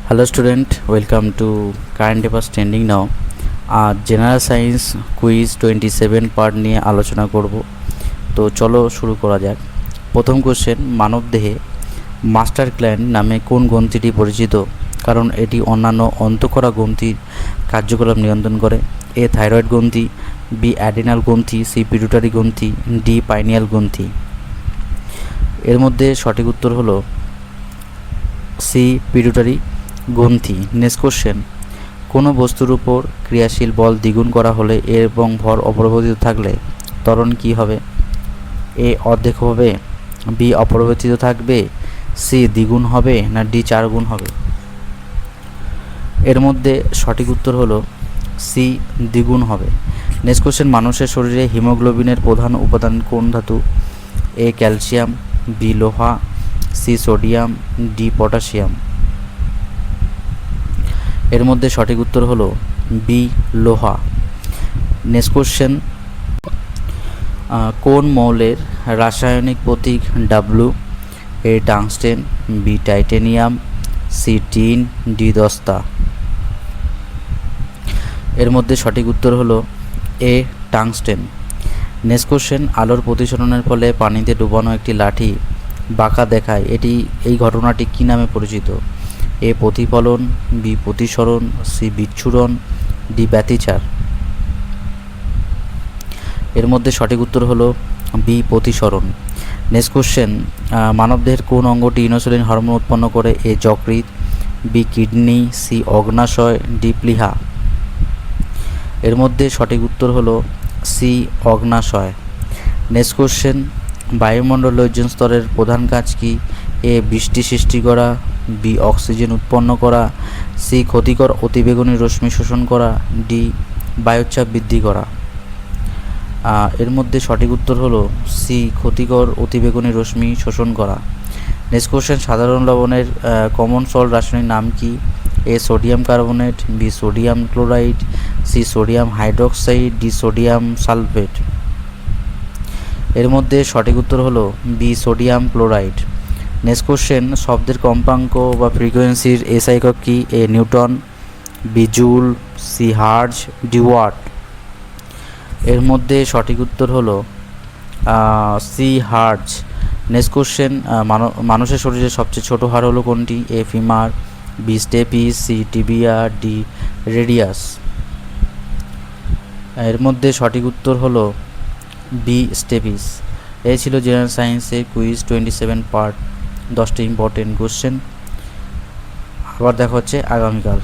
Hello student, welcome to current affairs trending now. General science quiz 27 part নিয়ে আলোচনা করব। তো চলো শুরু করা যাক। প্রথম কোশ্চেন, মানবদেহে মাস্টার গ্ল্যান্ড নামে কোন গ্রন্থিটি পরিচিত? কারণ এটি অন্যান্য অন্তঃক্ষরা গ্রন্থির কার্যকলাপ নিয়ন্ত্রণ করে। এ থাইরয়েড গ্রন্থি, বি অ্যাডেনাল গ্রন্থি, সি পিটুইটারি গ্রন্থি, ডি পাইনিয়াল গ্রন্থি। এর মধ্যে সঠিক উত্তর হলো সি পিটুইটারি গ্রন্থি। নেক্সট কোশ্চেন, কোনো বস্তুর উপর ক্রিয়াশীল বল দ্বিগুণ করা হলে এবং ভর অপরিবর্তিত থাকলে ত্বরণ কী হবে? এ অর্ধেক হবে, বি অপরিবর্তিত থাকবে, সি দ্বিগুণ হবে, না ডি 4 গুণ হবে? এর মধ্যে সঠিক উত্তর হলো সি দ্বিগুণ হবে। নেক্সট কোশ্চেন, মানুষের শরীরে হিমোগ্লোবিনের প্রধান উপাদান কোন ধাতু? এ ক্যালসিয়াম, বি লোহা, সি সোডিয়াম, ডি পটাশিয়াম। এর মধ্যে সঠিক উত্তর হলো বি লোহা। নেক্সট কোশ্চেন, কোন মৌলের রাসায়নিক প্রতীক W? A tungsten, B titanium, C tin, D দস্তা। এর মধ্যে সঠিক উত্তর হলো এ টাংস্টেন। নেক্সট কোশ্চেন, আলোর প্রতিসরণের ফলে পানিতে ডুবানো একটি লাঠি বাঁকা দেখায়, এই ঘটনাটি কী নামে পরিচিত? এ প্রতিফলন, বি প্রতিসরণ, সি বিচ্ছুরণ, ডি ব্যতিচার। এর মধ্যে সঠিক উত্তর হলো বি প্রতিসরণ। নেক্সট কোশ্চেন, মানবদেহের কোন অঙ্গটি ইনসুলিন হরমোন উৎপন্ন করে? এ যকৃৎ, বি কিডনি, সি অগ্নাশয়, ডি প্লীহা। এর মধ্যে সঠিক উত্তর হলো সি অগ্নাশয়। নেক্সট কোশ্চেন, বায়ুমণ্ডলীয় ওজোন স্তরের প্রধান কাজ কি? এ বৃষ্টি সৃষ্টি করা, বি অক্সিজেন উৎপন্ন করা, সি ক্ষতিকর অতিবেগুনি রশ্মি শোষণ করা, ডি বায়ুচাপ বৃদ্ধি করা। এর মধ্যে সঠিক উত্তর হলো সি ক্ষতিকর অতিবেগুনি রশ্মি শোষণ করা। নেক্সট কোশ্চেন, সাধারণ লবণের কমন সল্ট রাসায়নিক নাম কি? A sodium carbonate, B sodium chloride, C sodium hydroxide, D sodium sulphate. এর মধ্যে সঠিক উত্তর হলো B sodium chloride. Next question, শব্দের কম্পাঙ্ক বা ফ্রিকোয়েন্সির এস একক কি? A newton, B joule, C hertz, D watt. এর মধ্যে সঠিক উত্তর হলো সি হার্জ। নেক্সট কোশ্চেন, মানুষের শরীরে সবচেয়ে ছোট হাড় হলো কোনটি? A femur, B stapes, C tibia, D radius. এর মধ্যে সঠিক উত্তর হলো বি স্টেপিস। এই ছিল জেনারেল সায়েন্সের কুইজ 27 পার্ট, 10টি ইম্পর্টেন্ট কোশ্চেন। আবার দেখা হচ্ছে আগামীকাল।